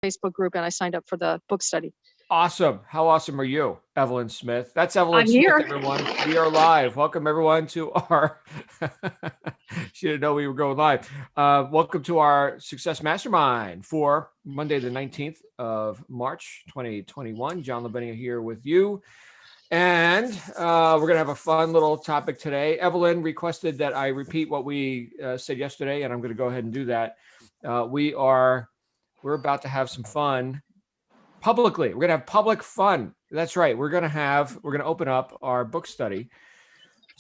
Facebook group and I signed up for the book study. Awesome. How awesome are you, Evelyn Smith? That's Evelyn I'm Smith, here. everyone. We are live. Welcome, everyone, to our... She didn't know we were going live. Welcome to our Success Mastermind for Monday, the 19th of March, 2021. John Lavenia here with you. And we're going to have a fun little topic today. Evelyn requested that I repeat what we said yesterday, and I'm going to go ahead and do that. We're about to have some fun publicly. We're going to have public fun. That's right. We're going to open up our book study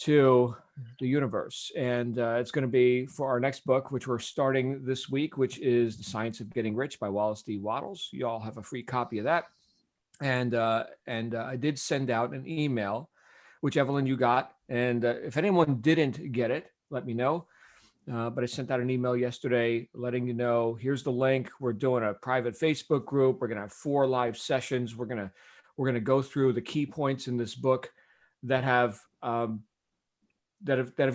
to the universe. And it's going to be for our next book, which we're starting this week, which is The Science of Getting Rich by Wallace D. Wattles. You all have a free copy of that. And I did send out an email, which Evelyn, you got. And if anyone didn't get it, let me know. But I sent out an email yesterday letting you know, here's the link. We're doing a private Facebook group. We're going to have 4 live sessions. We're going to go through the key points in this book that have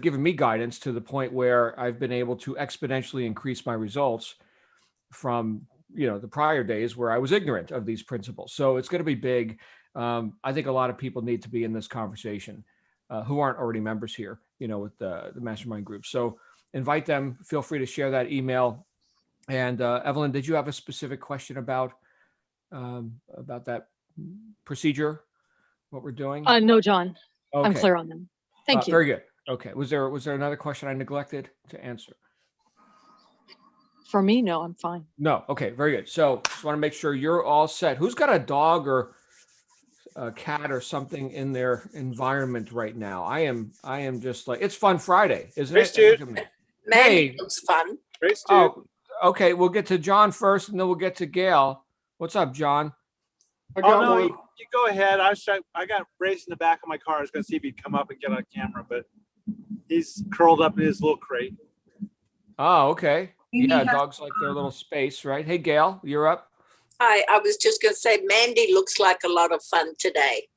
given me guidance to the point where I've been able to exponentially increase my results from the prior days where I was ignorant of these principles. So it's going to be big. I think a lot of people need to be in this conversation who aren't already members here, with the mastermind group. So invite them. Feel free to share that email. And Evelyn, did you have a specific question about that procedure? What we're doing? No, John. Okay. I'm clear on them. Thank you. Very good. Okay. Was there another question I neglected to answer? For me, no, I'm fine. No. Okay. Very good. So just want to make sure you're all set. Who's got a dog or a cat or something in their environment right now? I am just like, it's Fun Friday, isn't it? Dude. Hey, looks fun. Oh, okay. We'll get to John first, and then we'll get to Gail. What's up, John? You go ahead. I got Brace in the back of my car. I was going to see if he'd come up and get on camera, but he's curled up in his little crate. Oh, okay. Yeah, dogs like their little space, right? Hey, Gail, you're up. Hi, I was just going to say, Mandy looks like a lot of fun today.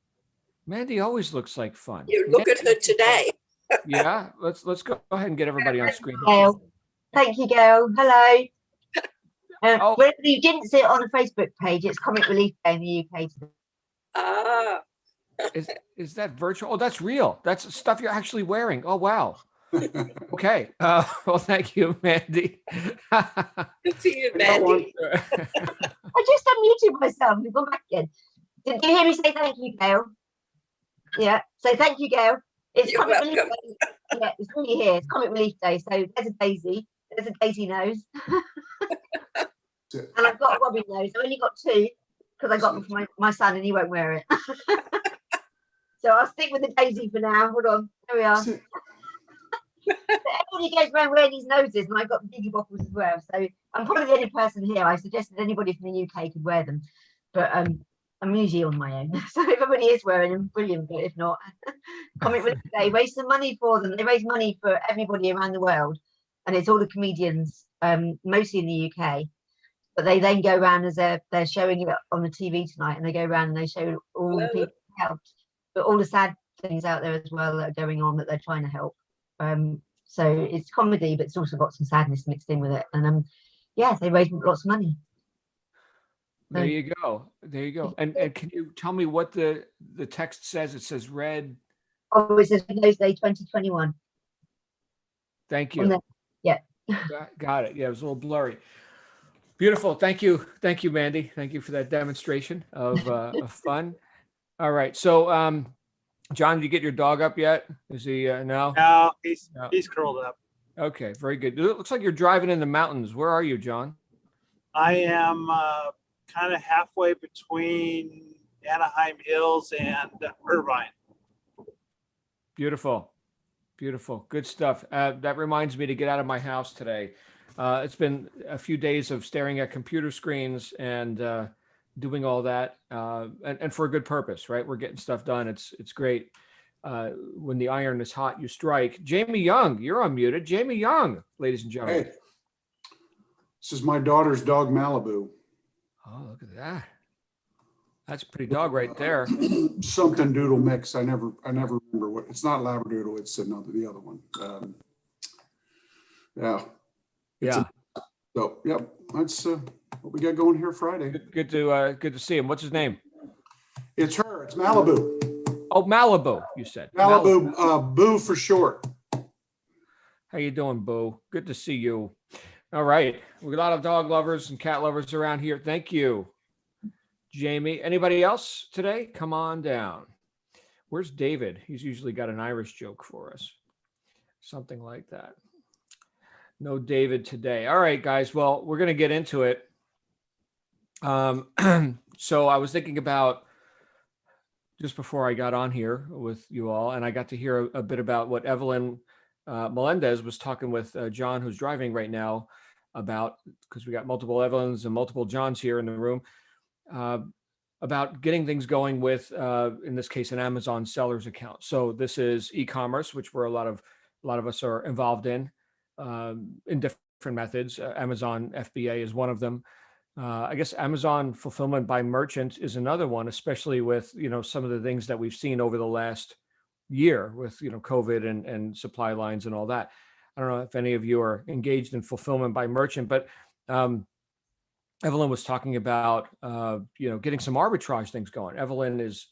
Mandy always looks like fun. You look at her today. Yeah, let's go ahead and get everybody on screen. Gail. Thank you, Gail. Hello. Well, you didn't see it on the Facebook page. It's Comic Relief Day in the UK today. Ah. Is that virtual? Oh, that's real. That's stuff you're actually wearing. Oh, wow. Okay. Well, thank you, Mandy. Good for you, Mandy. I just unmuted myself and gone back again. Did you hear me say thank you, Gail? Yeah. So thank you, Gail. It's You're Comic welcome. Relief Day. Yeah, it's really here. It's Comic Relief Day. So there's a daisy. There's a daisy nose. And I've got a Robin nose. I only got 2 because I got them for my son and he won't wear it. So I'll stick with the daisy for now. Hold on. There we are. So everybody goes around wearing these noses, and I've got the Diggy Bopples as well. So I'm probably the only person here. I suggested anybody from the UK could wear them, but I'm usually on my own. So if everybody is wearing them, brilliant. But if not, Comic Relief Day, raise some money for them. They raise money for everybody around the world, and it's all the comedians, mostly in the UK. But they then go around as they're showing it on the TV tonight, and they go around and they show all the people who helped, but all the sad things out there as well that are going on that they're trying to help. So it's comedy, but it's also got some sadness mixed in with it. And yeah, they raise lots of money. There you go. There you go. And can you tell me what the text says? It says red. Oh, it says Nose Day 2021. Thank you. Yeah. Got it. Yeah, it was a little blurry. Beautiful. Thank you. Thank you, Mandy. Thank you for that demonstration of fun. All right. So, John, did you get your dog up yet? Is he no? No, he's curled up. Okay, very good. It looks like you're driving in the mountains. Where are you, John? I am kind of halfway between Anaheim Hills and Irvine. Beautiful. Beautiful. Good stuff. That reminds me to get out of my house today. It's been a few days of staring at computer screens and doing all that, and for a good purpose, right? We're getting stuff done. It's great. When the iron is hot, you strike. Jamie Young, you're unmuted. Jamie Young, ladies and gentlemen. Hey, this is my daughter's dog, Malibu. Oh, look at that. That's a pretty dog right there. Something doodle mix. I never remember what. It's not Labradoodle. It's the other one. Yeah. So, yep, that's what we got going here Friday. Good to see him. What's his name? It's her. It's Malibu. Oh, Malibu, you said. Malibu, Boo for short. How you doing, Boo? Good to see you. All right. We got a lot of dog lovers and cat lovers around here. Thank you, Jamie. Anybody else today? Come on down. Where's David? He's usually got an Irish joke for us. Something like that. No David today. All right, guys. Well, we're going to get into it. So I was thinking about just before I got on here with you all, and I got to hear a bit about what Evelyn Melendez was talking with John, who's driving right now, about, because we got multiple Evelyns and multiple Johns here in the room, about getting things going with, in this case, an Amazon seller's account. So this is e-commerce, which a lot of us are involved in different methods. Amazon FBA is one of them. I guess Amazon fulfillment by merchant is another one, especially with, some of the things that we've seen over the last year with, COVID and supply lines and all that. I don't know if any of you are engaged in fulfillment by merchant, but Evelyn was talking about, getting some arbitrage things going. Evelyn is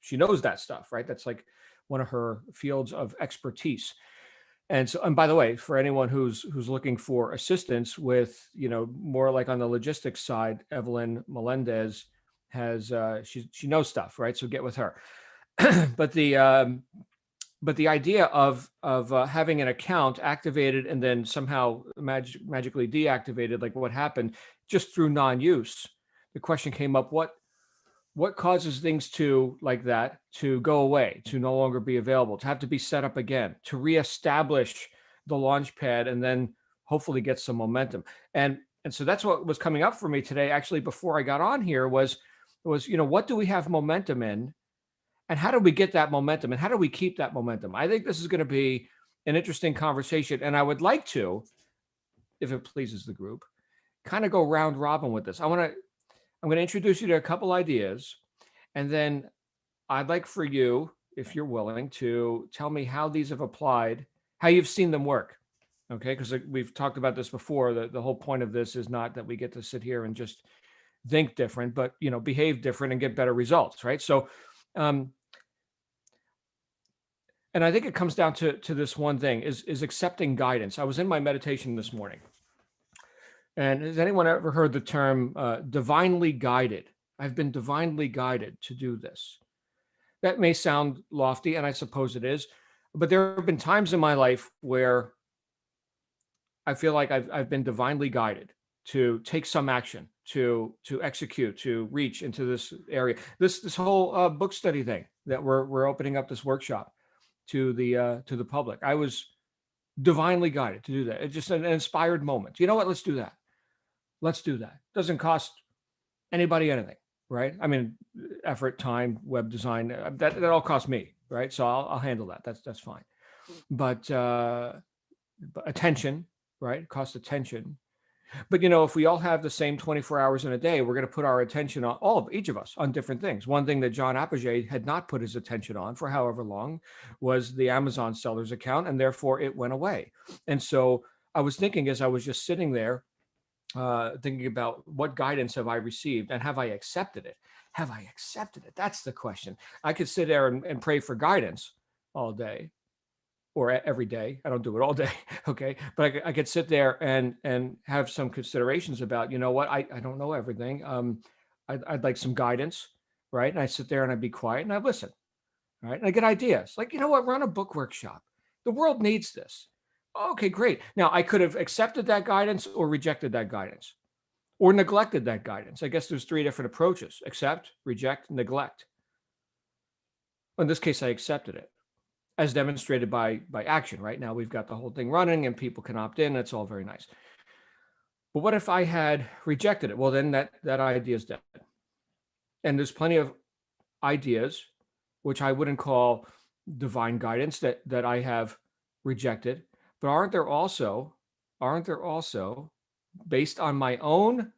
she knows that stuff, right? That's like one of her fields of expertise. And so, and by the way, for anyone who's looking for assistance with, more like on the logistics side, Evelyn Melendez has, she knows stuff, right? So get with her. But the idea of having an account activated and then somehow magically deactivated, like what happened just through non-use, the question came up, what causes things to, like that, to go away, to no longer be available, to have to be set up again, to reestablish the launch pad and then hopefully get some momentum. And so that's what was coming up for me today, actually, before I got on here was, what do we have momentum in? And how do we get that momentum? And how do we keep that momentum? I think this is going to be an interesting conversation. And I would like to, if it pleases the group, kind of go round robin with this. I'm going to introduce you to a couple ideas. And then I'd like for you, if you're willing, to tell me how these have applied, how you've seen them work. Okay. Because we've talked about this before. The whole point of this is not that we get to sit here and just think different, but, behave different and get better results. Right. So, and I think it comes down to this one thing is accepting guidance. I was in my meditation this morning. And has anyone ever heard the term divinely guided? I've been divinely guided to do this. That may sound lofty, and I suppose it is, but there have been times in my life where I feel like I've been divinely guided to take some action, to execute, to reach into this area. This whole book study thing that we're opening up this workshop to the public. I was divinely guided to do that. It's just an inspired moment. You know what? Let's do that. Let's do that. Doesn't cost anybody anything, right? I mean, effort, time, web design, that all costs me, right? So I'll handle that. That's fine. But attention, right? It costs attention. But if we all have the same 24 hours in a day, we're going to put our attention on each of us on different things. One thing that John Apogee had not put his attention on for however long was the Amazon seller's account, and therefore it went away. And so I was thinking, as I was just sitting there, thinking about what guidance have I received and have I accepted it? Have I accepted it? That's the question. I could sit there and pray for guidance all day or every day. I don't do it all day. Okay. But I could sit there and have some considerations about, what, I don't know everything. I'd like some guidance. Right. And I sit there and I'd be quiet and I listen. Right. And I get ideas like, what, run a book workshop. The world needs this. Okay, great. Now I could have accepted that guidance or rejected that guidance or neglected that guidance. I guess there's 3 different approaches: accept, reject, neglect. In this case, I accepted it as demonstrated by action. Right now we've got the whole thing running and people can opt in. It's all very nice. But what if I had rejected it? Well, then that idea is dead. And there's plenty of ideas, which I wouldn't call divine guidance, that I have rejected. But aren't there also, based on my own,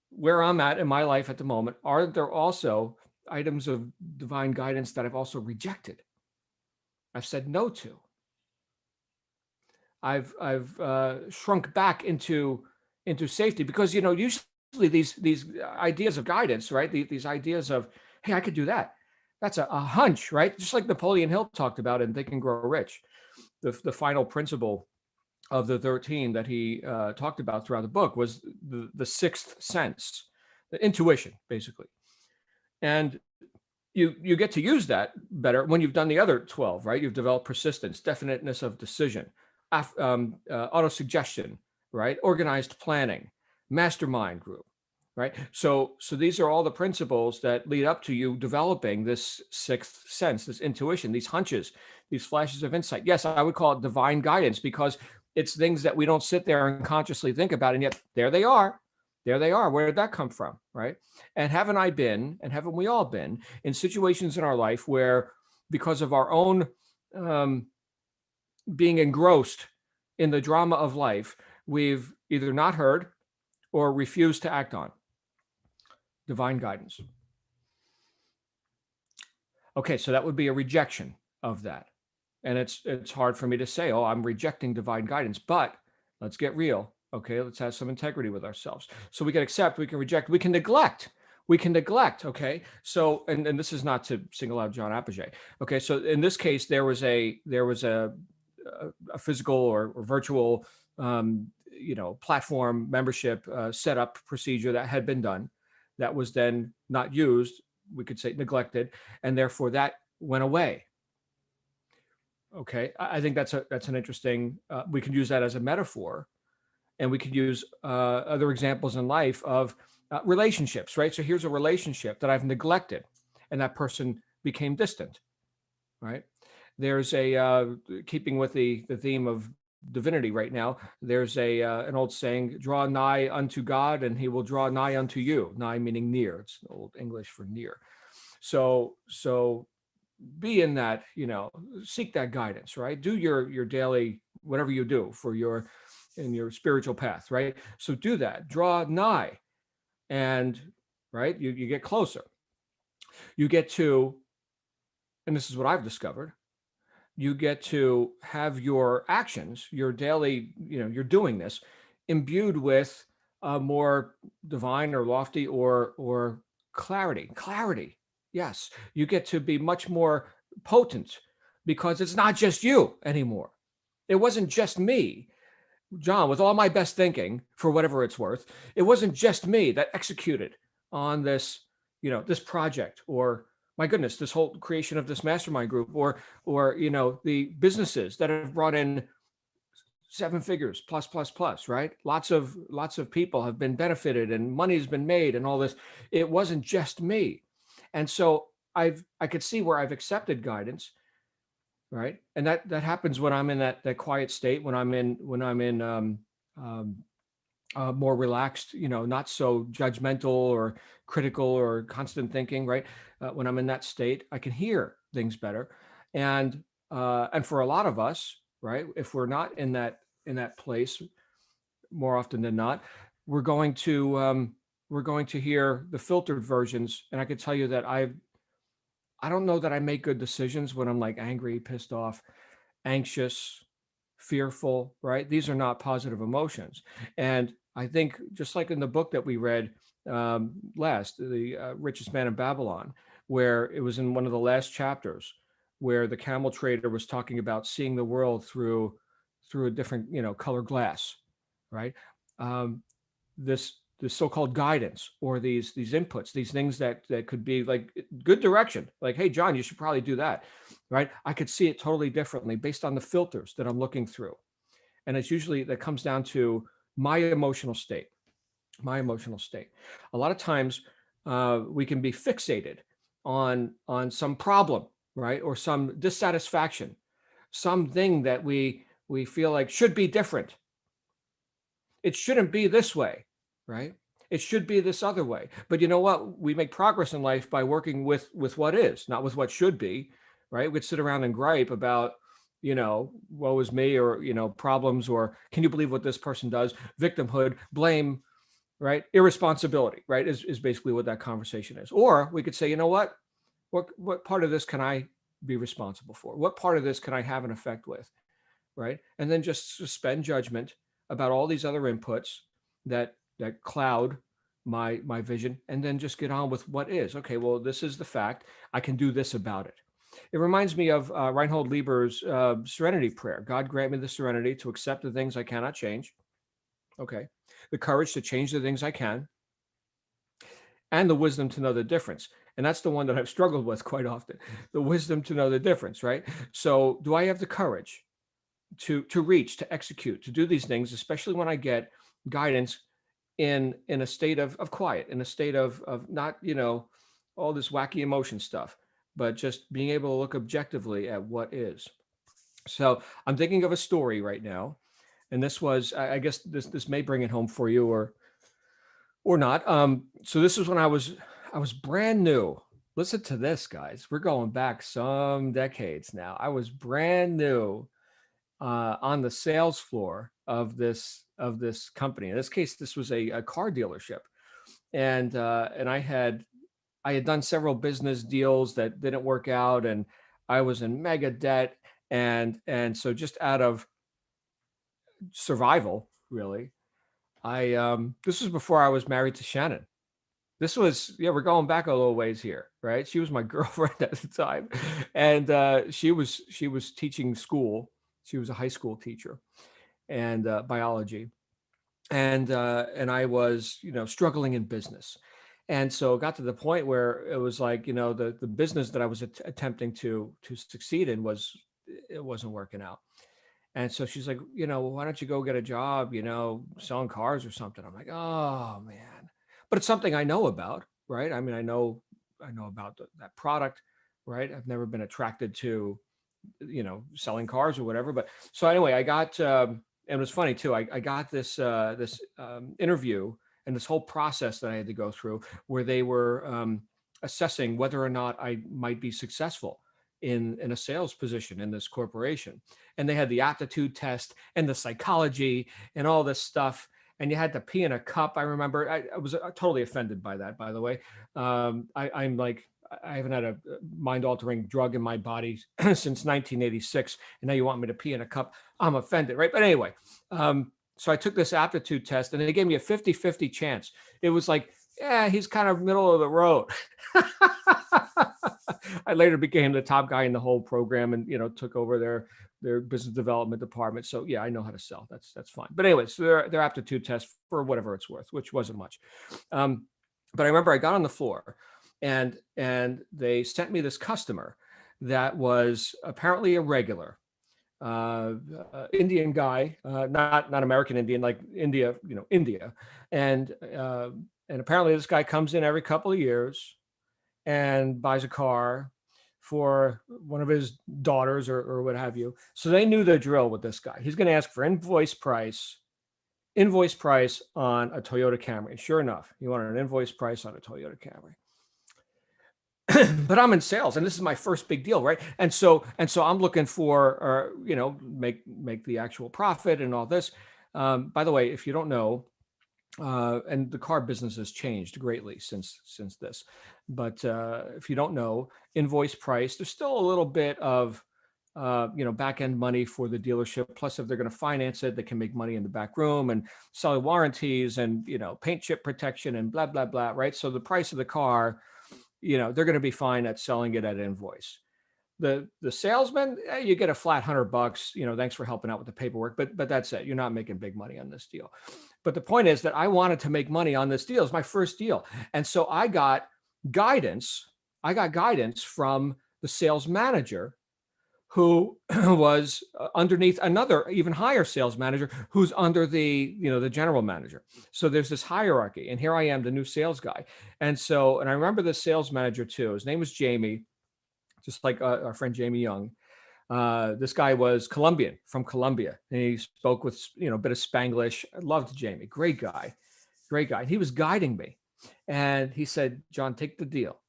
where I'm at in my life at the moment, aren't there also items of divine guidance that I've also rejected? I've said no to. I've shrunk back into into safety, because, you know, usually these ideas of guidance, right? These ideas of, hey, I could do that. That's a hunch, right? Just like Napoleon Hill talked about in Think and Grow Rich, the final principle of the 13 that he talked about throughout the book was the sixth sense, the intuition, basically. And you get to use that better when you've done the other 12, right? You've developed persistence, definiteness of decision, auto-suggestion, right? Organized planning, mastermind group, right? So these are all the principles that lead up to you developing this sixth sense, this intuition, these hunches, these flashes of insight. Yes, I would call it divine guidance, because it's things that we don't sit there and consciously think about, and yet there they are. There they are. Where did that come from, right? And haven't I been, and haven't we all been, in situations in our life where, because of our own being engrossed in the drama of life, we've either not heard or refused to act on divine guidance? Okay, so that would be a rejection of that. And it's hard for me to say, oh, I'm rejecting divine guidance, but let's get real. Okay, let's have some integrity with ourselves. So we can accept, we can reject, we can neglect. Okay. So, and this is not to single out John Apogee. Okay. So in this case, there was a physical or virtual, platform membership setup procedure that had been done, that was then not used. We could say neglected, and therefore that went away. Okay. I think that's an interesting, we can use that as a metaphor, and we could use other examples in life of relationships, right? So here's a relationship that I've neglected, and that person became distant, right? There's keeping with the theme of divinity right now, there's an old saying, draw nigh unto God and he will draw nigh unto you. Nigh meaning near. It's old English for near. So be in that, seek that guidance, right? Do your daily, whatever you do in your spiritual path, right? So do that, draw nigh, and right, you get closer. You get to, and this is what I've discovered, you get to have your actions, your daily, you're doing this, imbued with more divine or lofty or clarity. Yes, you get to be much more potent, because it's not just you anymore. It wasn't just me, John, with all my best thinking, for whatever it's worth. It wasn't just me that executed on this, this project, or my goodness, this whole creation of this mastermind group, or the businesses that have brought in 7 figures plus, right? Lots of people have been benefited, and money's been made, and all this. It wasn't just me. And so I could see where I've accepted guidance, right? And that happens when I'm in that quiet state, when I'm in more relaxed, not so judgmental or critical or constant thinking, right? When I'm in that state, I can hear things better. And for a lot of us, right, if we're not in that place, more often than not, we're going to hear the filtered versions. And I can tell you that I don't know that I make good decisions when I'm like angry, pissed off, anxious, fearful, right? These are not positive emotions. And I think, just like in the book that we read last, The Richest Man in Babylon, where it was in one of the last chapters, where the camel trader was talking about seeing the world through a different, color glass, right? This so-called guidance, or these inputs, these things that could be like good direction, like, hey, John, you should probably do that, right? I could see it totally differently based on the filters that I'm looking through. And it's usually, that comes down to my emotional state. A lot of times we can be fixated on some problem, right? Or some dissatisfaction, something that we feel like should be different. It shouldn't be this way, right? It should be this other way. But you know what? We make progress in life by working with what is, not with what should be, right? We'd sit around and gripe about, woe is me, or, problems, or can you believe what this person does? Victimhood, blame, right? Irresponsibility, right? Is basically what that conversation is. Or we could say, you know what part of this can I be responsible for? What part of this can I have an effect with, right? And then just suspend judgment about all these other inputs, that cloud my vision, and then just get on with what is. Okay, well, this is the fact. I can do this about it. It reminds me of Reinhold Lieber's serenity prayer. God grant me the serenity to accept the things I cannot change. Okay. The courage to change the things I can, and the wisdom to know the difference. And that's the one that I've struggled with quite often. The wisdom to know the difference, right? So do I have the courage to reach, to execute, to do these things, especially when I get guidance in a state of quiet, in a state of not, all this wacky emotion stuff, but just being able to look objectively at what is. So I'm thinking of a story right now, and this was, I guess this may bring it home for you or not. So this was when I was brand new. Listen to this, guys. We're going back some decades now. I was brand new on the sales floor of this company. In this case, this was a car dealership, and I had done several business deals that didn't work out, and I was in mega debt, and so just out of survival, really, this was before I was married to Shannon. This was, we're going back a little ways here, right? She was my girlfriend at the time, and she was teaching school. She was a high school teacher, and biology, and I was, struggling in business, and so it got to the point where it was like, the business that I was attempting to succeed in it wasn't working out. And so she's like, why don't you go get a job, selling cars or something? I'm like, oh man, but it's something I know about, right? I mean, I know about that product, right? I've never been attracted to, selling cars or whatever. But so anyway, I got, and it was funny too. I got this interview and this whole process that I had to go through, where they were assessing whether or not I might be successful in a sales position in this corporation. And they had the aptitude test and the psychology and all this stuff. And you had to pee in a cup. I remember I was totally offended by that, by the way. I'm like, I haven't had a mind-altering drug in my body since 1986, and now you want me to pee in a cup. I'm offended, right? But anyway, so I took this aptitude test, and they gave me a 50-50 chance. It was like, yeah, he's kind of middle of the road. I later became the top guy in the whole program, and took over their business development department. So yeah, I know how to sell. That's fine. But anyway, so their aptitude test, for whatever it's worth, which wasn't much. But I remember I got on the floor, and they sent me this customer that was apparently a regular Indian guy, not American Indian, like India, India, and apparently this guy comes in every couple of years and buys a car for one of his daughters or what have you. So they knew the drill with this guy. He's going to ask for invoice price on a Toyota Camry. Sure enough, he wanted an invoice price on a Toyota Camry. But I'm in sales, and this is my first big deal, right? And so I'm looking for, make the actual profit and all this. By the way, if you don't know, and the car business has changed greatly since this, but if you don't know, invoice price, there's still a little bit of back end money for the dealership. Plus, if they're going to finance it, they can make money in the back room and sell warranties and paint chip protection and blah blah blah, right? So the price of the car, they're going to be fine at selling it at invoice. The salesman, you get a flat $100, thanks for helping out with the paperwork, but that's it. You're not making big money on this deal. But the point is that I wanted to make money on this deal. It's my first deal. And so I got guidance from the sales manager, who was underneath another even higher sales manager who's under the general manager. So there's this hierarchy, and here I am, the new sales guy. And I remember the sales manager too. His name was Jamie, just like our friend Jamie Young. This guy was from Colombia, and he spoke with a bit of Spanglish. I loved Jamie. Great guy. He was guiding me, and he said, "John, take the deal,"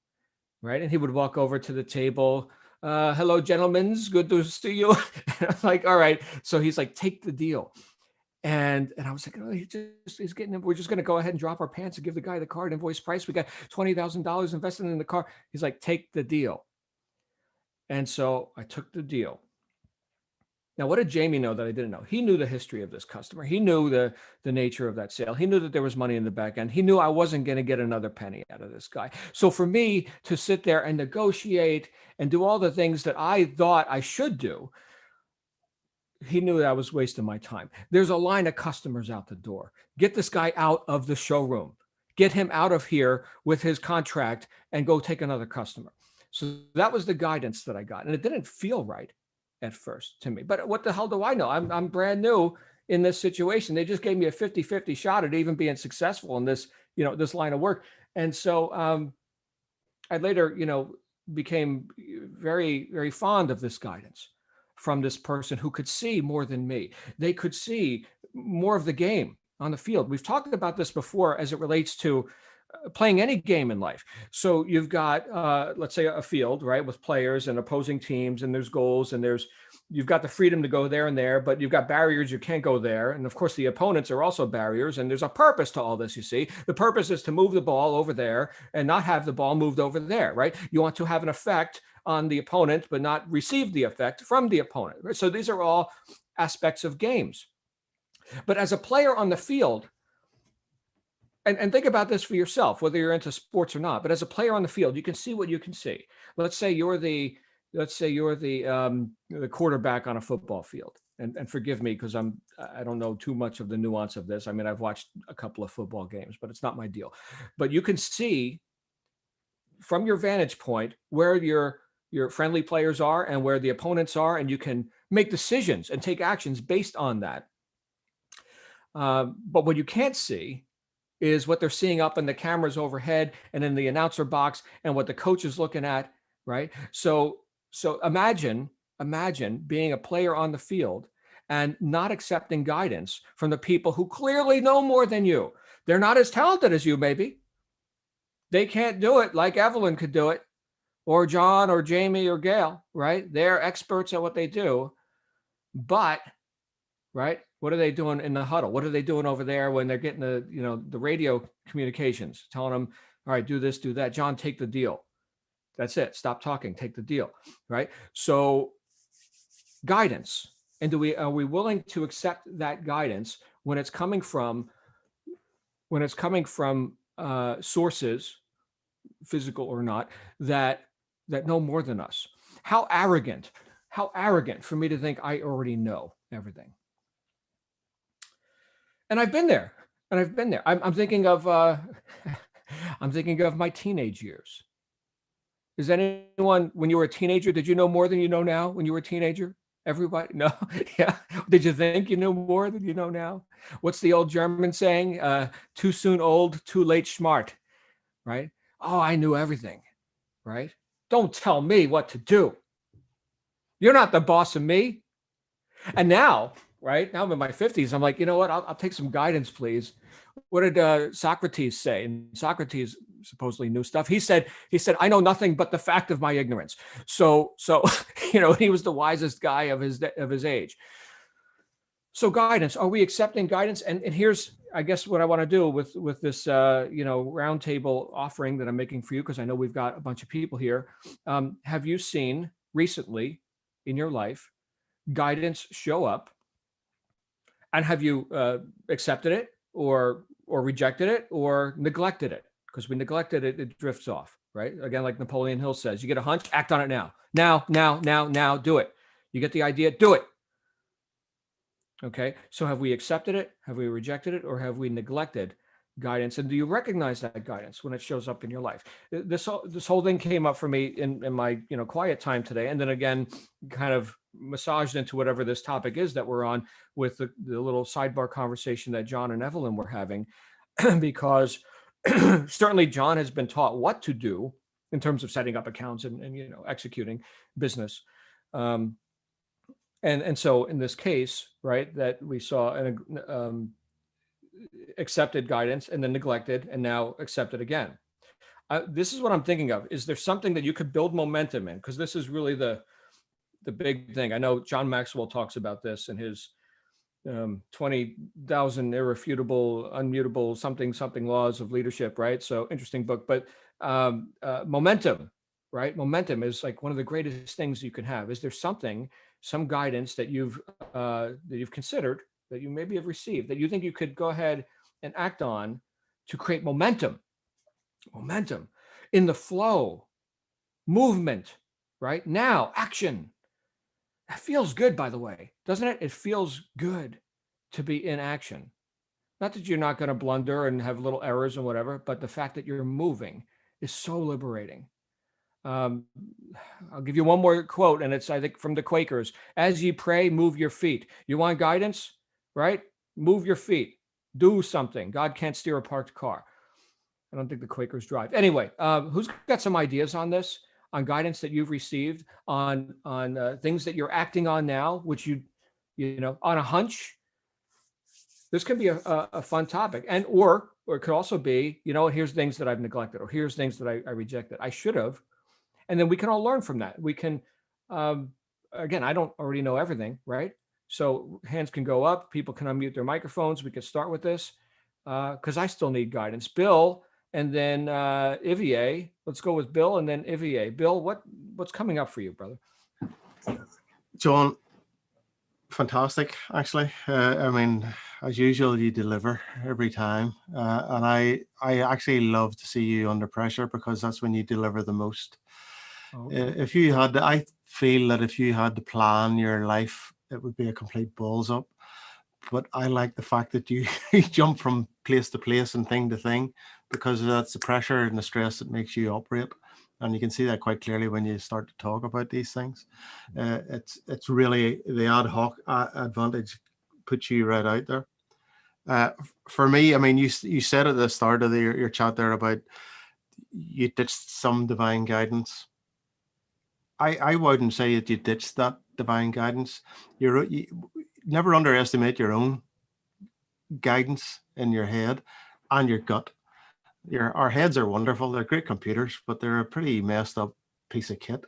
right? And he would walk over to the table. Hello, gentlemen. Good to see you. And I'm like, all right. So he's like, take the deal. And I was like, oh, he's getting, we're just going to go ahead and drop our pants and give the guy the card invoice price. We got $20,000 invested in the car. He's like, take the deal. And so I took the deal. Now, what did Jamie know that I didn't know? He knew the history of this customer. He knew the nature of that sale. He knew that there was money in the back end. He knew I wasn't going to get another penny out of this guy. So for me to sit there and negotiate and do all the things that I thought I should do, he knew that I was wasting my time. There's a line of customers out the door. Get this guy out of the showroom. Get him out of here with his contract and go take another customer. So that was the guidance that I got. And it didn't feel right at first to me. But what the hell do I know? I'm brand new in this situation. They just gave me a 50-50 shot at even being successful in this, this line of work. And so I later, became very, very fond of this guidance from this person who could see more than me. They could see more of the game on the field. We've talked about this before as it relates to playing any game in life. So you've got, let's say, a field, right, with players and opposing teams, and there's goals, and you've got the freedom to go there and there, but you've got barriers. You can't go there. And of course, the opponents are also barriers. And there's a purpose to all this, you see. The purpose is to move the ball over there and not have the ball moved over there, right? You want to have an effect on the opponent, but not receive the effect from the opponent. Right? So these are all aspects of games. But as a player on the field, and think about this for yourself, whether you're into sports or not, but as a player on the field, you can see what you can see. Let's say you're the quarterback on a football field. And forgive me, because I don't know too much of the nuance of this. I mean, I've watched a couple of football games, but it's not my deal. But you can see from your vantage point where your friendly players are and where the opponents are, and you can make decisions and take actions based on that. But what you can't see is what they're seeing up in the cameras overhead and in the announcer box and what the coach is looking at, right? So imagine being a player on the field and not accepting guidance from the people who clearly know more than you. They're not as talented as you, maybe. They can't do it like Evelyn could do it, or John or Jamie or Gail, right? They're experts at what they do. But, right, what are they doing in the huddle? What are they doing over there when they're getting the radio communications, telling them, all right, do this, do that. John, take the deal. That's it. Stop talking. Take the deal, right? So guidance. And are we willing to accept that guidance when it's coming from sources, physical or not, that know more than us? How arrogant for me to think I already know everything. And I've been there. I'm thinking of my teenage years. Is anyone, when you were a teenager, did you know more than you know now when you were a teenager? Everybody? No. Yeah. Did you think you knew more than you know now? What's the old German saying? Too soon old, too late smart, right? Oh, I knew everything, right? Don't tell me what to do. You're not the boss of me. And now, right? Now I'm in my 50s. I'm like, you know what? I'll take some guidance, please. What did Socrates say? And Socrates supposedly knew stuff. He said, I know nothing but the fact of my ignorance. So he was the wisest guy of his age. So guidance, are we accepting guidance? And here's, I guess, what I want to do with this, roundtable offering that I'm making for you, because I know we've got a bunch of people here. Have you seen recently in your life guidance show up, and have you accepted it or rejected it or neglected it? Because we neglected it, it drifts off, right? Again, like Napoleon Hill says, you get a hunch, act on it now. Now, do it. You get the idea, do it. Okay, so have we accepted it? Have we rejected it? Or have we neglected guidance? And do you recognize that guidance when it shows up in your life? This whole thing came up for me in my quiet time today, and then again, kind of massaged into whatever this topic is that we're on with the little sidebar conversation that John and Evelyn were having, because certainly John has been taught what to do in terms of setting up accounts and executing business. And so in this case, right, that we saw an accepted guidance and then neglected and now accepted again. This is what I'm thinking of. Is there something that you could build momentum in? Because this is really the big thing. I know John Maxwell talks about this in his 20,000 irrefutable, unmutable something laws of leadership, right? So interesting book. But momentum, right? Momentum is like one of the greatest things you can have. Is there something some guidance that you've considered, that you maybe have received, that you think you could go ahead and act on to create momentum in the flow, movement, right? Now, action. That feels good, by the way, doesn't it? It feels good to be in action. Not that you're not going to blunder and have little errors and whatever, but the fact that you're moving is so liberating. I'll give you one more quote, and it's, I think, from the Quakers. As ye pray, move your feet. You want guidance, right? Move your feet. Do something. God can't steer a parked car. I don't think the Quakers drive. Anyway, who's got some ideas on this, on guidance that you've received, on things that you're acting on now, which you know, on a hunch? This can be a fun topic, and or it could also be, you know, here's things that I've neglected, or here's things that I rejected. I should have. And then we can all learn from that. We can, again, I don't already know everything, right? So hands can go up. People can unmute their microphones. We can start with this because I still need guidance. Bill, and then Ivier. Let's go with Bill and then Ivier. Bill, what's coming up for you, brother? John, fantastic, actually. I mean, as usual, you deliver every time. And I actually love to see you under pressure, because that's when you deliver the most. Okay. If you had, I feel that if you had to plan your life, it would be a complete balls up. But I like the fact that you jump from place to place and thing to thing, because that's the pressure and the stress that makes you operate. And you can see that quite clearly when you start to talk about these things. It's really the ad hoc advantage puts you right out there. For me, I mean, you said at the start of your chat there about you ditched some divine guidance. I wouldn't say that you ditched that divine guidance. You never underestimate your own guidance in your head and your gut. Our heads are wonderful. They're great computers, but they're a pretty messed up piece of kit.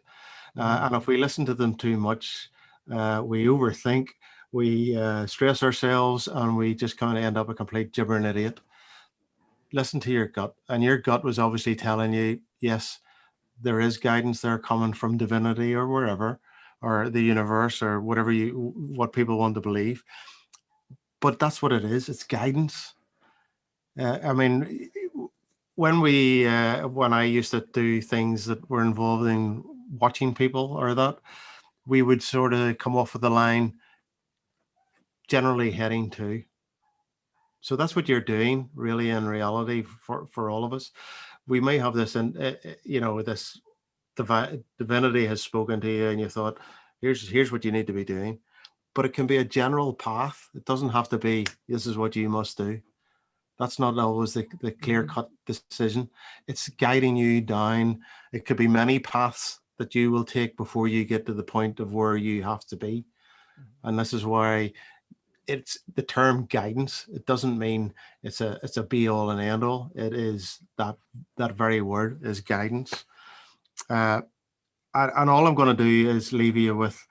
And if we listen to them too much, we overthink, we stress ourselves, and we just kind of end up a complete gibbering idiot. Listen to your gut. And your gut was obviously telling you, yes, there is guidance there coming from divinity or wherever, or the universe, or whatever what people want to believe. But that's what it is. It's guidance. I mean, when I used to do things that were involving watching people or that, we would sort of come off of the line, generally heading to. So that's what you're doing, really, in reality, for all of us. We may have this, and this divinity has spoken to you, and you thought, here's what you need to be doing. But it can be a general path. It doesn't have to be, this is what you must do. That's not always the clear-cut decision. It's guiding you down. It could be many paths that you will take before you get to the point of where you have to be. And this is why it's the term guidance. It doesn't mean it's a be-all and end-all. It is that very word is guidance. And all I'm going to do is leave you with,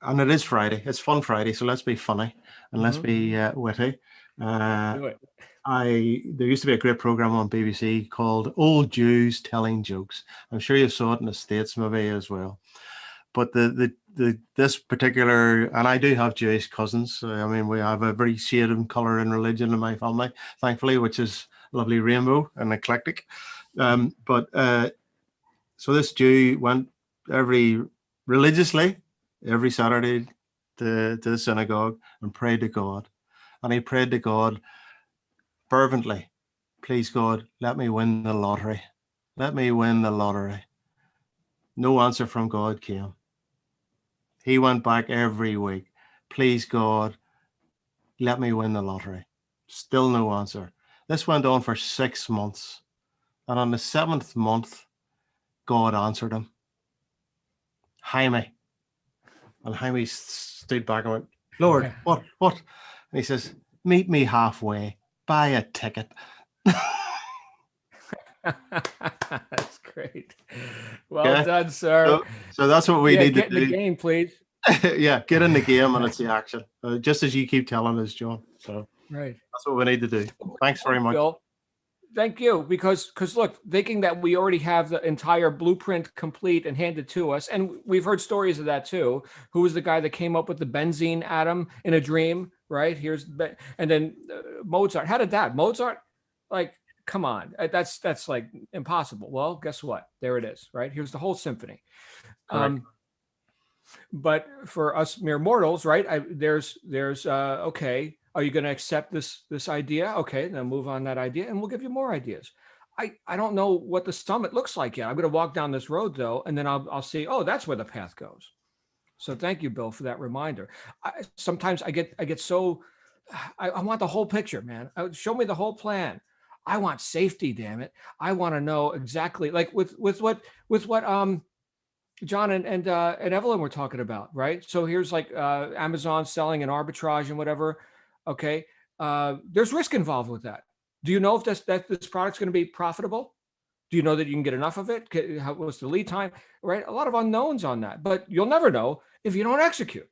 and it is Friday. It's Fun Friday, so let's be funny and let's be witty. Do it. There used to be a great program on BBC called Old Jews Telling Jokes. I'm sure you saw it in the States maybe as well. But this particular, and I do have Jewish cousins. I mean, we have a very shade of color and religion in my family, thankfully, which is lovely rainbow and eclectic. So this Jew went religiously every Saturday to the synagogue and prayed to God. And he prayed to God fervently, please God, let me win the lottery. Let me win the lottery. No answer from God came. He went back every week. Please God, let me win the lottery. Still no answer. This went on for 6 months. And on the 7th month, God answered him. Jaime. And Jaime stood back and went, Lord, what? And he says, meet me halfway. Buy a ticket. That's great. Well done, sir. So that's what we need to do. Get in the game, please. Yeah, get in the game, and it's the action. Just as you keep telling us, John. So right, that's what we need to do. Thanks very much, Bill. Thank you, because look, thinking that we already have the entire blueprint complete and handed to us, and we've heard stories of that too. Who was the guy that came up with the benzene atom in a dream? Right? And then Mozart. How did that? Mozart, like, come on, that's like impossible. Well, guess what? There it is. Right? Here's the whole symphony. But for us mere mortals, right? There's okay. Are you going to accept this idea? Okay, then move on that idea, and we'll give you more ideas. I don't know what the summit looks like yet. I'm going to walk down this road though, and then I'll see. Oh, that's where the path goes. So thank you, Bill, for that reminder. Sometimes I get so I want the whole picture, man. Show me the whole plan. I want safety, damn it. I want to know exactly, like with what John and Evelyn were talking about, right? So here's like Amazon selling and arbitrage and whatever. Okay, there's risk involved with that. Do you know if this product's going to be profitable? Do you know that you can get enough of it? What's the lead time? Right, a lot of unknowns on that, but you'll never know if you don't execute.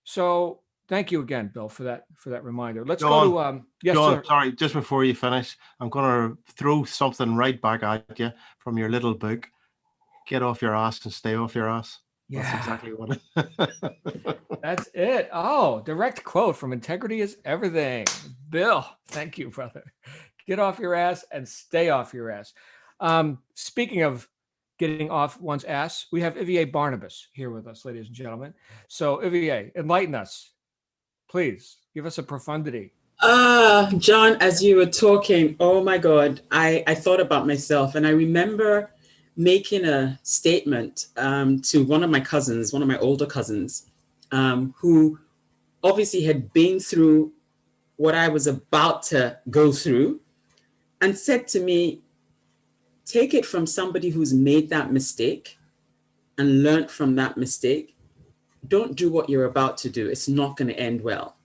So thank you again, Bill, for that reminder. Let's go to yes, John, sir. sorry, just before you finish, I'm going to throw something right back at you from your little book. Get off your ass and stay off your ass. Yeah, that's exactly what it. That's it. Oh, direct quote from Integrity is Everything. Bill, thank you, brother. Get off your ass and stay off your ass. Speaking of getting off one's ass, we have Ivier Barnabas here with us, ladies and gentlemen. So Ivier, enlighten us. Please give us a profundity. John, as you were talking, oh my God, I thought about myself, and I remember making a statement to one of my older cousins, who obviously had been through what I was about to go through, and said to me, take it from somebody who's made that mistake and learned from that mistake. Don't do what you're about to do. It's not going to end well.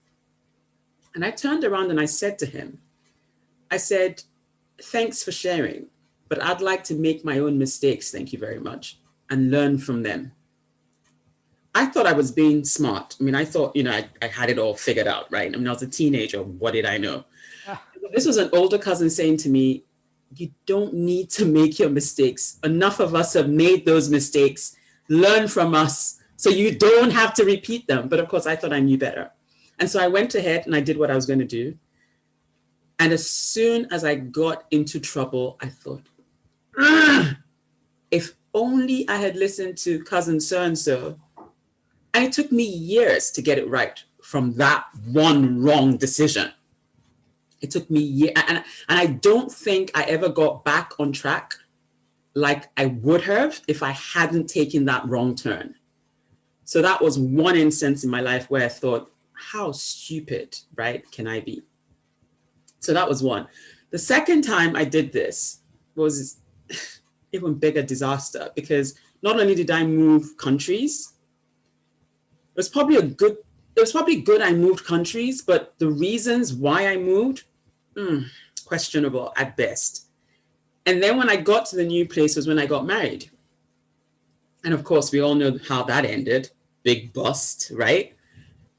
And I turned around and I said to him, I said, thanks for sharing, but I'd like to make my own mistakes, thank you very much, and learn from them. I thought I was being smart. I mean, I thought, I had it all figured out, right? I mean, I was a teenager. What did I know? This was an older cousin saying to me, you don't need to make your mistakes. Enough of us have made those mistakes. Learn from us so you don't have to repeat them. But of course, I thought I knew better. And so I went ahead and I did what I was going to do. And as soon as I got into trouble, I thought, if only I had listened to cousin so-and-so. And it took me years to get it right from that one wrong decision. It took me years. And I don't think I ever got back on track like I would have if I hadn't taken that wrong turn. So that was one instance in my life where I thought, how stupid, right, can I be? So that was one. The second time I did this was even bigger disaster, because not only did I move countries, it was probably good I moved countries, but the reasons why I moved, questionable at best. And then when I got to the new place was when I got married. And of course, we all know how that ended. Big bust, right?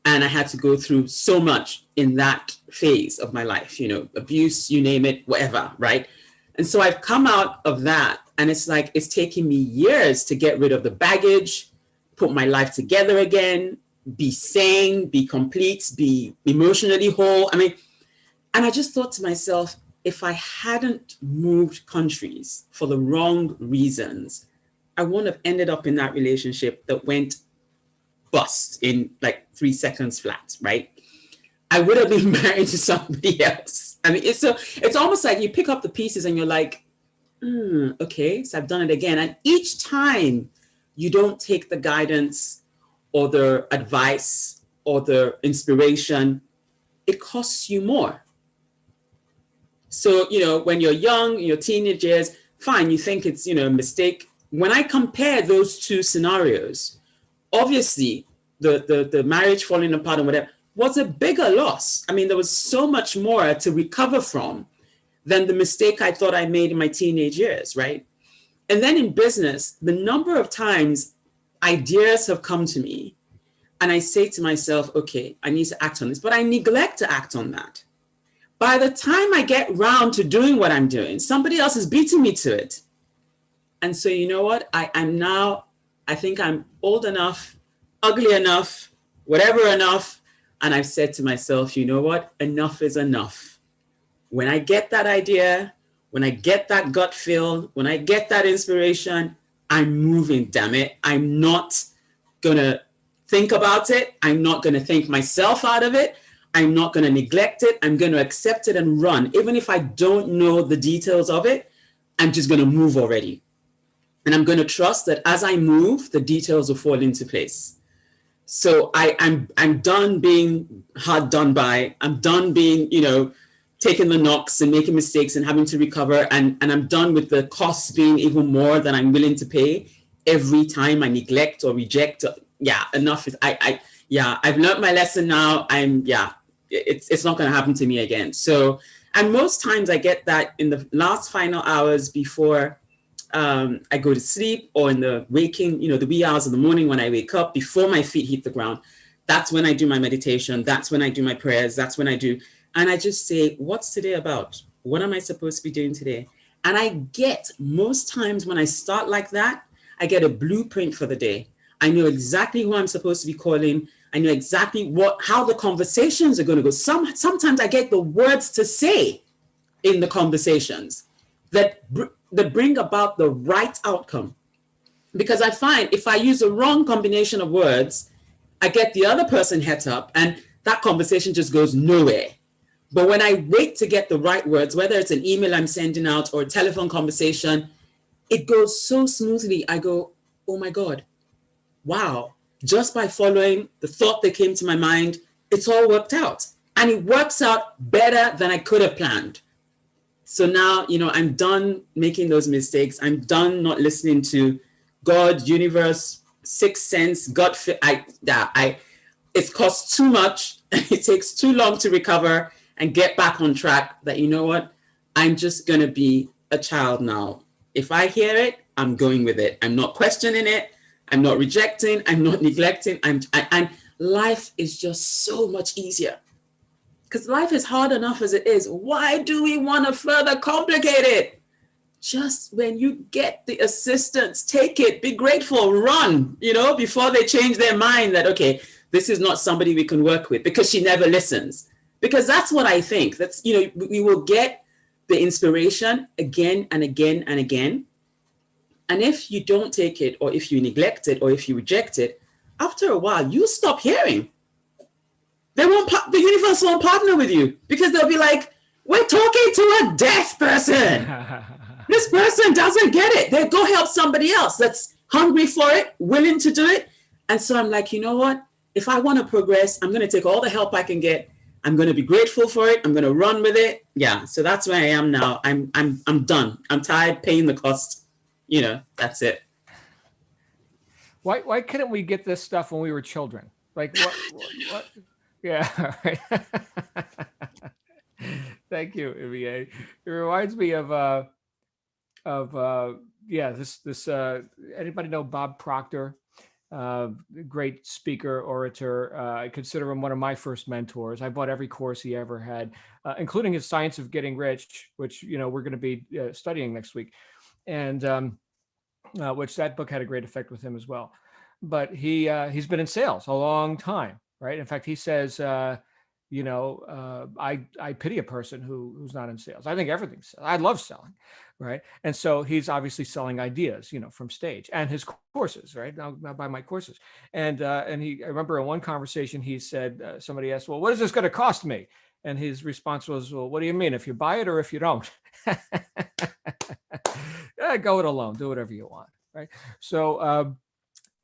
And I had to go through so much in that phase of my life, abuse, you name it, whatever, right? And so I've come out of that, and it's like, it's taken me years to get rid of the baggage, put my life together again, be sane, be complete, be emotionally whole. I mean, and I just thought to myself, if I hadn't moved countries for the wrong reasons, I wouldn't have ended up in that relationship that went bust in like 3 seconds flat, right? I would have been married to somebody else. I mean, it's almost like you pick up the pieces and you're like, okay, so I've done it again. And each time you don't take the guidance or the advice or the inspiration, it costs you more. So, when you're young, in your teenage years, fine, you think it's, a mistake. When I compare those two scenarios, obviously the marriage falling apart and whatever was a bigger loss. I mean, there was so much more to recover from than the mistake I thought I made in my teenage years, right? And then in business, the number of times ideas have come to me and I say to myself, okay, I need to act on this, but I neglect to act on that. by the time I get round to doing what I'm doing, somebody else is beating me to it. And so, you know what? I think I'm old enough, ugly enough, whatever enough. And I've said to myself, you know what? Enough is enough. When I get that idea, when I get that gut feel, when I get that inspiration, I'm moving, damn it. I'm not going to think about it. I'm not going to think myself out of it. I'm not going to neglect it. I'm going to accept it and run. Even if I don't know the details of it, I'm just going to move already. And I'm going to trust that as I move, the details will fall into place. So I'm done being hard done by. I'm done being, taking the knocks and making mistakes and having to recover. And I'm done with the costs being even more than I'm willing to pay every time I neglect or reject. Enough is, I've learned my lesson now. It's not going to happen to me again. So, and most times I get that in the last final hours before I go to sleep, or in the waking, the wee hours of the morning when I wake up, before my feet hit the ground. That's when I do my meditation. That's when I do my prayers. That's when I do. And I just say, what's today about? What am I supposed to be doing today? And I get, most times when I start like that, I get a blueprint for the day. I know exactly who I'm supposed to be calling. I know exactly how the conversations are going to go. Sometimes I get the words to say in the conversations that bring about the right outcome. Because I find if I use the wrong combination of words, I get the other person het up and that conversation just goes nowhere. But when I wait to get the right words, whether it's an email I'm sending out or a telephone conversation, it goes so smoothly. I go, oh my God, wow. Just by following the thought that came to my mind, it's all worked out. And it works out better than I could have planned. So now, I'm done making those mistakes. I'm done not listening to God, universe, sixth sense, gut fit. It's cost too much. It takes too long to recover and get back on track. That, you know what? I'm just going to be a child now. If I hear it, I'm going with it. I'm not questioning it. I'm not rejecting. I'm not neglecting. And life is just so much easier. Because life is hard enough as it is. Why do we want to further complicate it? Just when you get the assistance, take it, be grateful, run, before they change their mind that, okay, this is not somebody we can work with because she never listens. Because that's what I think. That's, we will get the inspiration again and again and again. And if you don't take it, or if you neglect it, or if you reject it, after a while, you stop hearing. The universe won't partner with you because they'll be like, we're talking to a deaf person. This person doesn't get it. They go help somebody else that's hungry for it, willing to do it. And so I'm like, you know what? If I want to progress, I'm going to take all the help I can get. I'm going to be grateful for it. I'm going to run with it. Yeah. So that's where I am now. I'm done. I'm tired paying the cost. That's it. Why couldn't we get this stuff when we were children? Like what? Yeah. Right. Thank you, Ivia. It reminds me of this anybody know Bob Proctor? Great speaker, orator. I consider him one of my first mentors. I bought every course he ever had, including his Science of Getting Rich, which we're going to be studying next week, and which that book had a great effect with him as well. But he's been in sales a long time, right? In fact, he says, I pity a person who's not in sales. I think everything's. I love selling, right? And so he's obviously selling ideas, from stage and his courses, right? I'll buy my courses. And I remember in one conversation he said, somebody asked, well, what is this going to cost me? And his response was, well, what do you mean? If you buy it or if you don't? Go it alone. Do whatever you want, right? So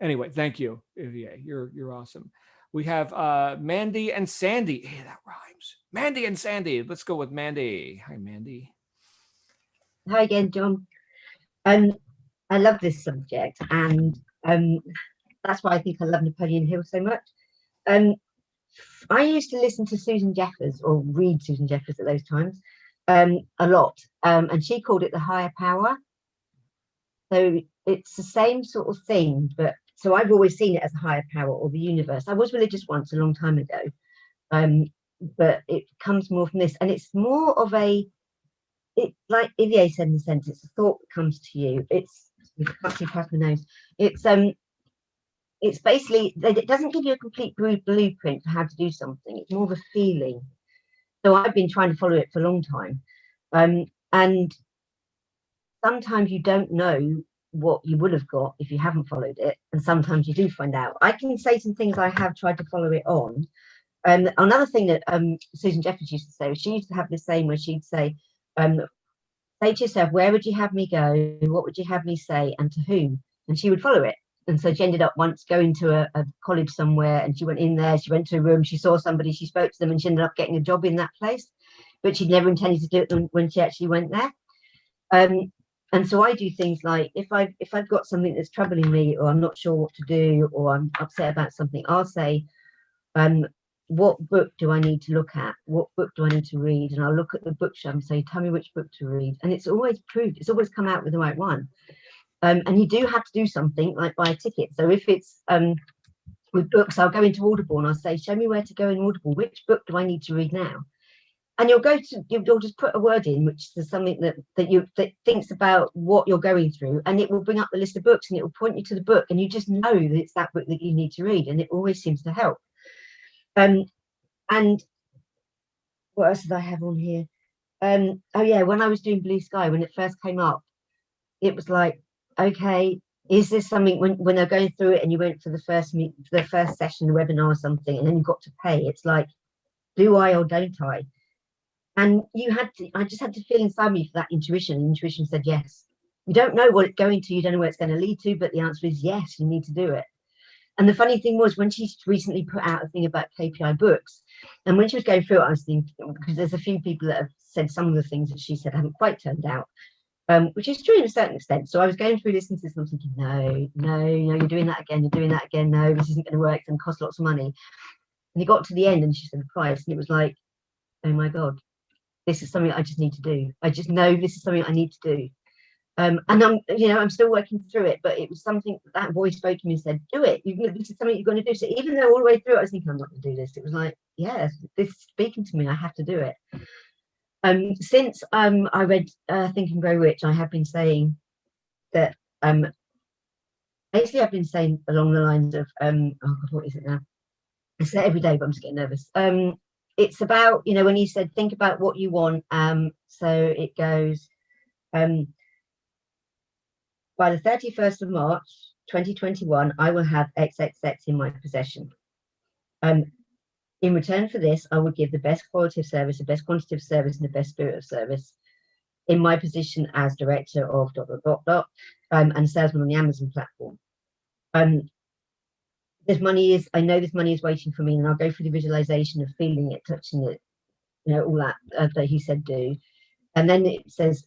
anyway, thank you, Ivia. You're awesome. We have Mandy and Sandy. Hey, that rhymes. Mandy and Sandy. Let's go with Mandy. Hi, Mandy. Hi again, John. I love this subject, and that's why I think I love Napoleon Hill so much. I used to listen to Susan Jeffers, or read Susan Jeffers at those times, a lot, and she called it the higher power. So it's the same sort of thing, but so I've always seen it as a higher power or the universe. I was religious once a long time ago, but it comes more from this, and it's more of a, it, like Ivier said in the sentence, it's a thought that comes to you. It's, I can't see past my nose. It's basically, it doesn't give you a complete blueprint for how to do something. It's more of a feeling. So I've been trying to follow it for a long time. And sometimes you don't know what you would have got if you haven't followed it. And sometimes you do find out. I can say some things I have tried to follow it on. Another thing that Susan Jeffers used to say, she used to have the same where she'd say to yourself, where would you have me go? What would you have me say? And to whom? And she would follow it. And so she ended up once going to a college somewhere, and she went in there, she went to a room, she saw somebody, she spoke to them, and she ended up getting a job in that place, but she'd never intended to do it when she actually went there. And so I do things like, if I've got something that's troubling me, or I'm not sure what to do, or I'm upset about something, I'll say, what book do I need to look at? What book do I need to read? And I'll look at the bookshelf and say, tell me which book to read. And it's always proved, it's always come out with the right one. And you do have to do something like buy a ticket. So if it's with books, I'll go into Audible and I'll say, show me where to go in Audible. Which book do I need to read now? And you'll just put a word in, which is something that thinks about what you're going through, and it will bring up the list of books, and it will point you to the book, and you just know that it's that book that you need to read, and it always seems to help. And what else did I have on here? Oh yeah, when I was doing Blue Sky, when it first came up, it was like, okay, is this something when they're going through it and you went for the first session, the webinar or something, and then you got to pay, it's like, do I or don't I? And I just had to feel inside me for that intuition. Intuition said yes. You don't know what it's going to, you don't know where it's going to lead to, but the answer is yes, you need to do it. And the funny thing was, when she recently put out a thing about KPI books, and when she was going through it, I was thinking, because there's a few people that have said some of the things that she said haven't quite turned out, which is true to a certain extent. So I was going through listening to this, and I'm thinking, no, you're doing that again, no, this isn't going to work, it's going to cost lots of money. And it got to the end, and she said the price, and it was like, oh my God, this is something I just need to do. I just know this is something I need to do. And I'm still working through it, but it was something that voice spoke to me and said, do it. This is something you're going to do. So even though all the way through I was thinking, I'm not going to do this, it was like, yeah, this is speaking to me, I have to do it. Since I read Think and Grow Rich, I have been saying that basically I've been saying along the lines of oh God, what is it now? I say it every day, but I'm just getting nervous. It's about, when you said think about what you want, so it goes by the 31st of March 2021 I will have XXX in my possession. In return for this, I would give the best quality of service, the best quantity of service, and the best spirit of service in my position as director of ... and salesman on the Amazon platform. This money is, I know this money is waiting for me, and I'll go through the visualization of feeling it, touching it, all that that he said do. And then it says,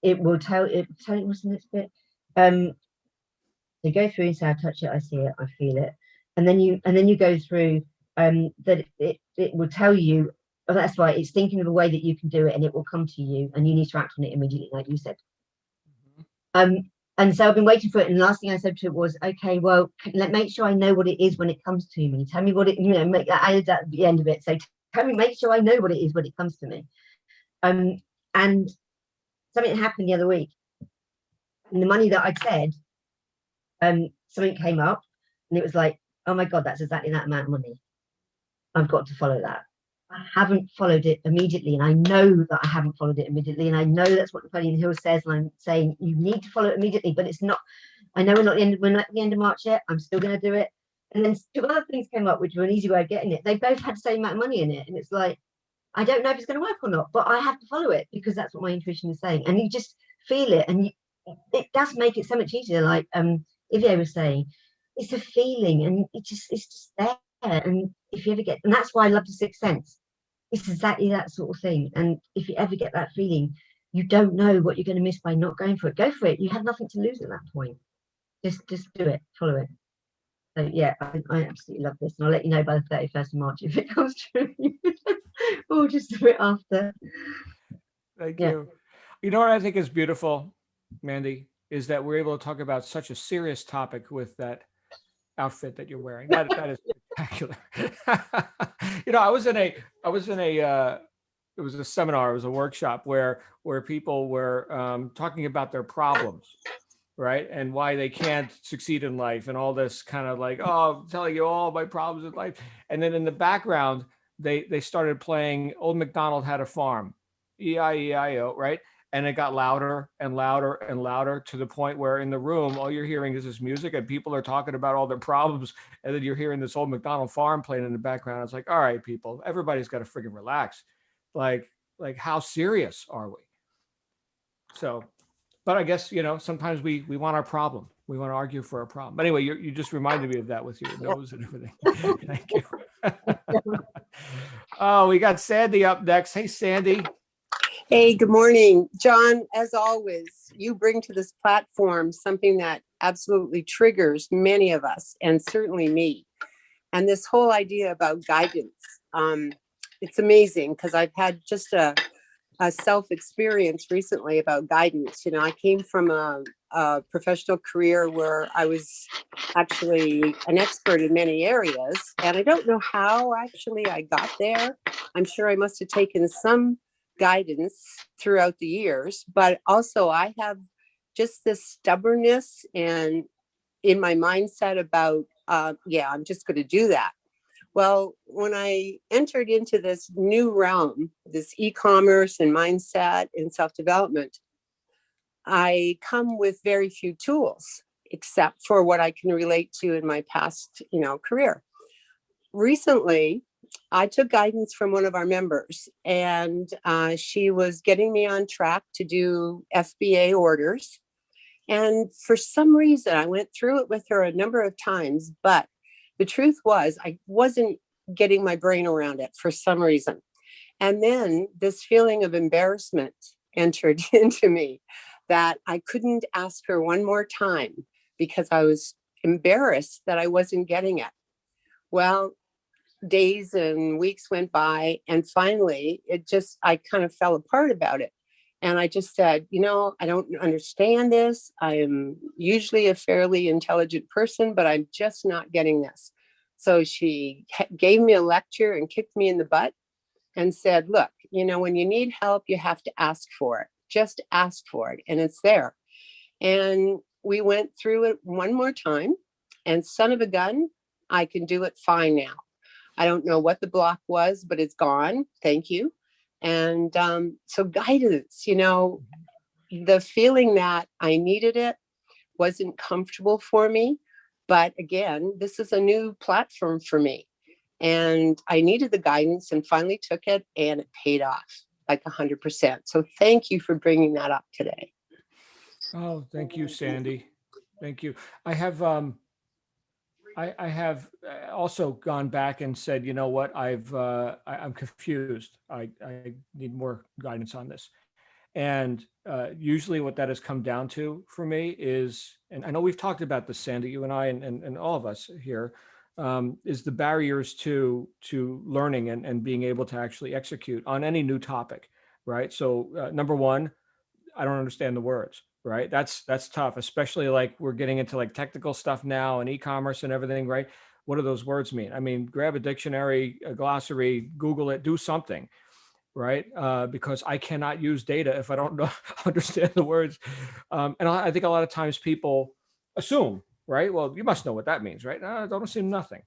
it will tell it what's the next bit. You go through and say, I touch it, I see it, I feel it. And then you go through that it will tell you, oh, that's right, it's thinking of a way that you can do it, and it will come to you, and you need to act on it immediately, like you said. And so I've been waiting for it, and the last thing I said to it was, okay, well, make sure I know what it is when it comes to me. Tell me what it, make that, I added that at the end of it. So make sure I know what it is when it comes to me. And something happened the other week, and the money that I'd said, something came up, and it was like, oh my God, that's exactly that amount of money. I've got to follow that. I haven't followed it immediately, and I know that I haven't followed it immediately, and I know that's what Napoleon Hill says, and I'm saying you need to follow it immediately, but it's not. I know we're not at the end of March yet. I'm still going to do it. And then two other things came up, which were an easy way of getting it. They both had the same amount of money in it, and it's like, I don't know if it's going to work or not, but I have to follow it because that's what my intuition is saying, and you just feel it, and it does make it so much easier. Like Ivia was saying, it's a feeling, and it's just there. And if you ever get, and that's why I love the Sixth Sense. It's exactly that sort of thing. And if you ever get that feeling, you don't know what you're going to miss by not going for it. Go for it. You have nothing to lose at that point. Just do it. Follow it. So yeah, I absolutely love this, and I'll let you know by the 31st of March if it comes true, or just do it after. Thank you. You know what I think is beautiful, Mandy, is that we're able to talk about such a serious topic with that outfit that you're wearing. That is Spectacular. I was in a, it was a seminar, it was a workshop where people were talking about their problems, right? And why they can't succeed in life and all this kind of like, oh, I'm telling you all my problems in life. And then in the background, they started playing Old MacDonald Had a Farm, E-I-E-I-O, right? And it got louder and louder and louder to the point where in the room, all you're hearing is this music and people are talking about all their problems. And then you're hearing this Old MacDonald Farm playing in the background. It's like, all right, people, everybody's got to friggin' relax. Like how serious are we? So, but I guess, sometimes we want our problem. We want to argue for a problem. But anyway, you just reminded me of that with your nose and everything. Thank you. Oh, we got Sandy up next. Hey, Sandy. Hey, good morning. John, as always, you bring to this platform something that absolutely triggers many of us, and certainly me. And this whole idea about guidance, it's amazing because I've had just a self-experience recently about guidance. I came from a professional career where I was actually an expert in many areas, and I don't know how actually I got there. I'm sure I must have taken some guidance throughout the years, but also I have just this stubbornness and in my mindset about, I'm just going to do that. Well, when I entered into this new realm, this e-commerce and mindset and self-development, I come with very few tools, except for what I can relate to in my past, career. Recently, I took guidance from one of our members, and she was getting me on track to do FBA orders. And for some reason, I went through it with her a number of times, but the truth was I wasn't getting my brain around it for some reason. And then this feeling of embarrassment entered into me that I couldn't ask her one more time because I was embarrassed that I wasn't getting it. Well, days and weeks went by, and finally I kind of fell apart about it. And I just said, I don't understand this. I am usually a fairly intelligent person, but I'm just not getting this. So she gave me a lecture and kicked me in the butt and said, look, when you need help, you have to ask for it. Just ask for it. And it's there. And we went through it one more time, and son of a gun, I can do it fine now. I don't know what the block was, but it's gone. Thank you. And so guidance, the feeling that I needed it wasn't comfortable for me. But again, this is a new platform for me. And I needed the guidance and finally took it, and it paid off like 100%. So thank you for bringing that up today. Oh, thank you, Sandy. Thank you. I have I have also gone back and said, you know what, I'm confused. I need more guidance on this. And usually what that has come down to for me is, and I know we've talked about this, Sandy, you and I, and all of us here, is the barriers to learning and being able to actually execute on any new topic, right? So number one, I don't understand the words. Right. That's tough, especially like we're getting into like technical stuff now and e-commerce and everything. Right. What do those words mean? I mean, grab a dictionary, a glossary, Google it, do something. Right. Because I cannot use data if I don't understand the words. And I think a lot of times people assume, right, well, you must know what that means. Right. No, don't assume nothing.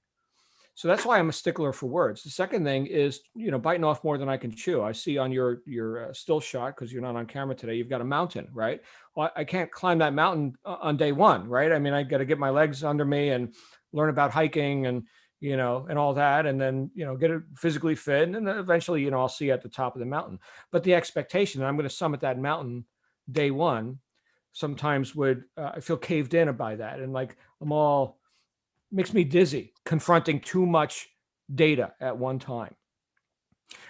So that's why I'm a stickler for words. The second thing is, biting off more than I can chew. I see on your still shot, because you're not on camera today, you've got a mountain, right? Well, I can't climb that mountain on day one, right? I mean, I got to get my legs under me and learn about hiking and, and all that. And then, get it physically fit. And then eventually, I'll see you at the top of the mountain. But the expectation that I'm going to summit that mountain day one sometimes I feel caved in by that. And like, makes me dizzy confronting too much data at one time.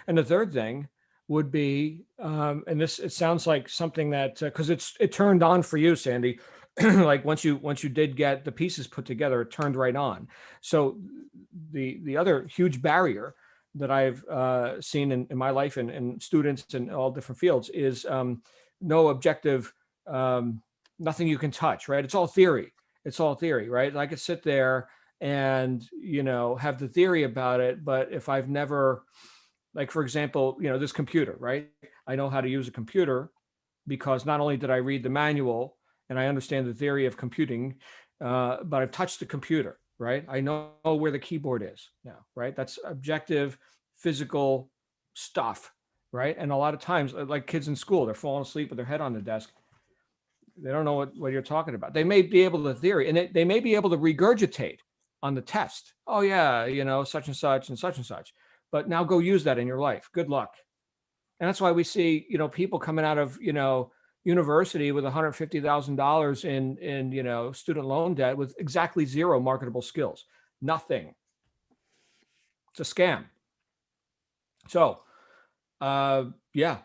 And the third thing would be, and it sounds like something that, because it turned on for you, Sandy, like once you did get the pieces put together, it turned right on. So the other huge barrier that I've seen in my life and students in all different fields is no objective, nothing you can touch, right? It's all theory. It's all theory, right? I could sit there and, have the theory about it. But if I've never, like, for example, this computer, right? I know how to use a computer because not only did I read the manual and I understand the theory of computing, but I've touched the computer, right? I know where the keyboard is now, right? That's objective, physical stuff, right? And a lot of times, like kids in school, they're falling asleep with their head on the desk. They don't know what you're talking about. They may be able to theory, and they may be able to regurgitate on the test. Oh yeah, such and such and such and such. But now go use that in your life. Good luck. And that's why we see, people coming out of, university with $150,000 in student loan debt with exactly zero marketable skills. Nothing. It's a scam. So,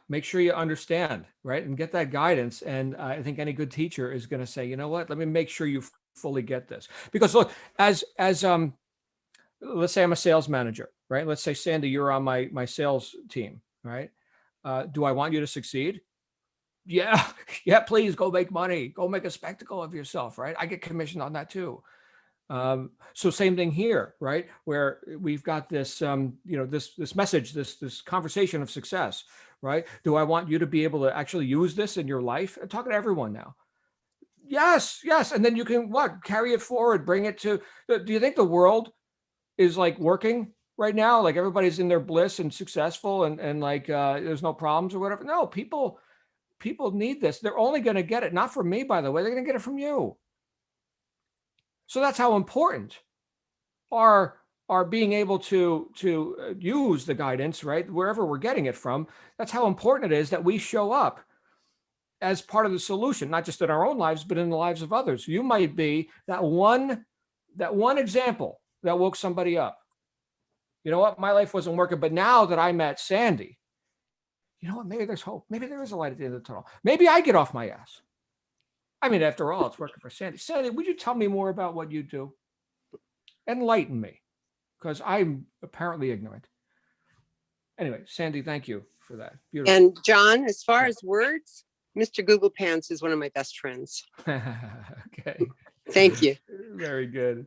make sure you understand, right? And get that guidance. And I think any good teacher is going to say, you know what, let me make sure you fully get this. Because look, as let's say I'm a sales manager, right? Let's say, Sandy, you're on my sales team, right? Do I want you to succeed? Yeah. Please go make money. Go make a spectacle of yourself, right? I get commissioned on that too. So same thing here, right? Where we've got this, this message, this conversation of success, right? Do I want you to be able to actually use this in your life? I'm talking to everyone now. Yes. And then you can carry it forward, bring it to. Do you think the world is like working right now? Like everybody's in their bliss and successful and like there's no problems or whatever. No, people need this. They're only going to get it, not from me, by the way. They're going to get it from you. So that's how important our being able to use the guidance, right? Wherever we're getting it from. That's how important it is that we show up as part of the solution, not just in our own lives, but in the lives of others. You might be that one example that woke somebody up. You know what? My life wasn't working, but now that I met Sandy, you know what? Maybe there's hope. Maybe there is a light at the end of the tunnel. Maybe I get off my ass. I mean, after all, it's working for Sandy. Sandy, would you tell me more about what you do? Enlighten me, because I'm apparently ignorant. Anyway, Sandy, thank you for that. Beautiful. And John, as far as words, Mr. Google Pants is one of my best friends. Okay. Thank you. Very good.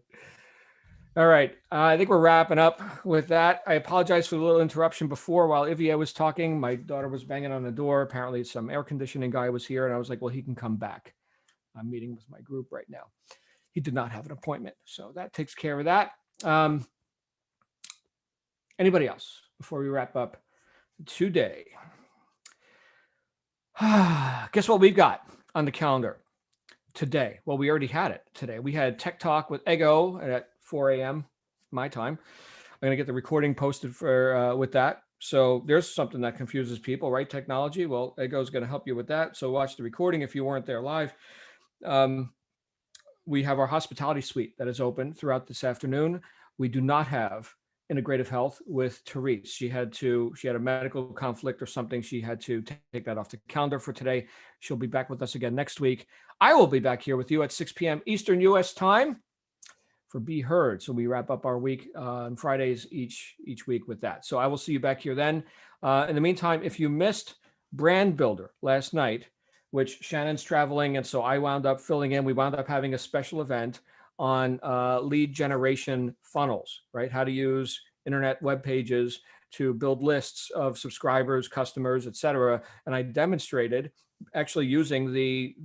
All right. I think we're wrapping up with that. I apologize for the little interruption before while Ivia was talking. My daughter was banging on the door. Apparently some air conditioning guy was here, and I was like, well, he can come back. I'm meeting with my group right now. He did not have an appointment, so that takes care of that. Anybody else before we wrap up today? Guess what we've got on the calendar today? Well, we already had it today. We had Tech Talk with Ego at 4 a.m. my time. I'm going to get the recording posted for with that. So there's something that confuses people, right? Technology. Well, Ego is going to help you with that. So watch the recording if you weren't there live. We have our hospitality suite that is open throughout this afternoon. We do not have integrative health with Therese. She had a medical conflict or something. She had to take that off the calendar for today. She'll be back with us again next week. I will be back here with you at 6 p.m. Eastern US time for Be Heard. So we wrap up our week on Fridays each week with that. So I will see you back here then. In the meantime, if you missed Brand Builder last night, which Shannon's traveling, and so I wound up filling in. We wound up having a special event on lead generation funnels, right? How to use internet web pages to build lists of subscribers, customers, et cetera. And I demonstrated actually using the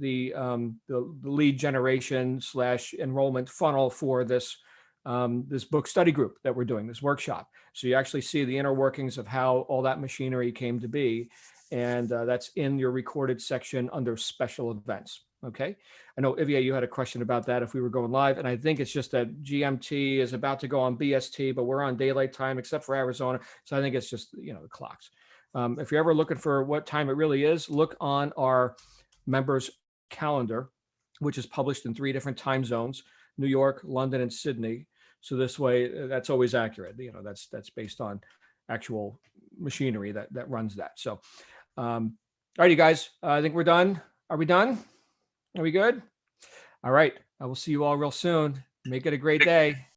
lead generation / enrollment funnel for this book study group that we're doing, this workshop. So you actually see the inner workings of how all that machinery came to be. And that's in your recorded section under special events. Okay. I know, Ivia, you had a question about that if we were going live. And I think it's just that GMT is about to go on BST, but we're on daylight time except for Arizona. So I think it's just, the clocks. If you're ever looking for what time it really is, look on our members calendar, which is published in 3 different time zones, New York, London, and Sydney. So this way, that's always accurate. That's based on actual machinery that runs that. So, all right, you guys, I think we're done. Are we done? Are we good? All right. I will see you all real soon. Make it a great day.